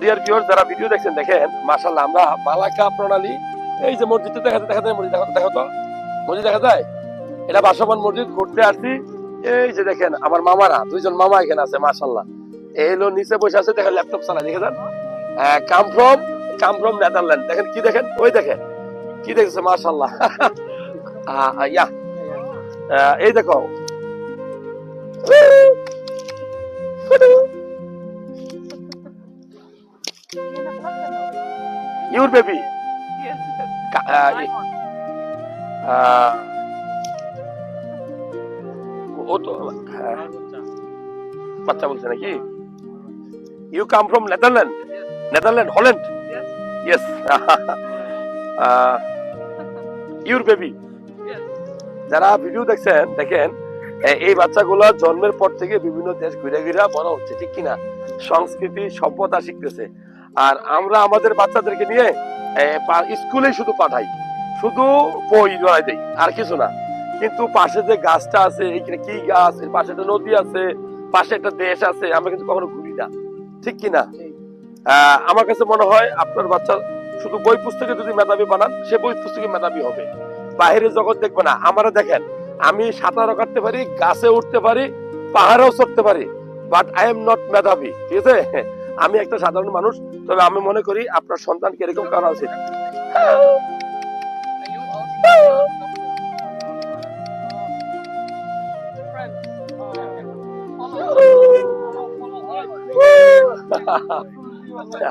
Dear viewers, যারা video দেখছেন দেখেন, মাশাআল্লাহ আমরা মালাকা প্রণালী, এই যে মসজিদটা দেখা যায় মসজিদ দেখো তো, মসজিদ দেখা যায়, এটা বাসমান মসজিদ ঘুরতে আসছি। এই যে দেখেন আমার মামারা, দুইজন মামা এখানে আছে মাশাআল্লাহ। এই হলো নিচে বসে আছে, দেখেন ল্যাপটপ চালায়, দেখে যান। কাম ফ্রম নেদারল্যান্ড, দেখেন কি দেখেন, ওই দেখেন কি দেখছে মাশাআল্লাহ। ইয়া এই দেখো, ইউর বেবি, Yes, yes. ও তো হ্যাঁ, বাচ্চা বলছে নাকি? You come from Netherland, Netherland, Holland? Yes, yes. Your baby. yes. যারা ভিডিও দেখছেন দেখেন, এই বাচ্চাগুলো জন্মের পর থেকে বিভিন্ন দেশ ঘুরে ঘুরে বড় হচ্ছে, ঠিক কিনা? সংস্কৃতি সভ্যতা শিখতেছে। আর আমরা আমাদের বাচ্চাদেরকে নিয়ে স্কুলে শুধু পাঠাই, শুধু বই ধরাই দেই, আর কিছু না। কিন্তু পাশে যে গাছটা আছে, এইখানে কি গাছ, এর পাশে একটা নদী আছে, পাশে একটা দেশ আছে, আমরা কিন্তু কখনো ঘুরি না, ঠিক কিনা? আমার কাছে মনে হয় আপনার বাচ্চা শুধু বই পুস্তকে যদি মেধাবী বানান, সে বই পুস্তকে মেধাবী হবে, বাইরের জগৎ দেখবে না। আমরা দেখেন, আমি সাঁতারও কাটতে পারি, গাছে উঠতে পারি, পাহাড়েও চড়তে পারি, বাট আই এম নট মেধাবী, ঠিক আছে? আমি একটা সাধারণ মানুষ। তবে আমি মনে করি আপনার সন্তানকে এরকম করা উচিত। Are you also friends? Follow us. Follow us. আচ্ছা।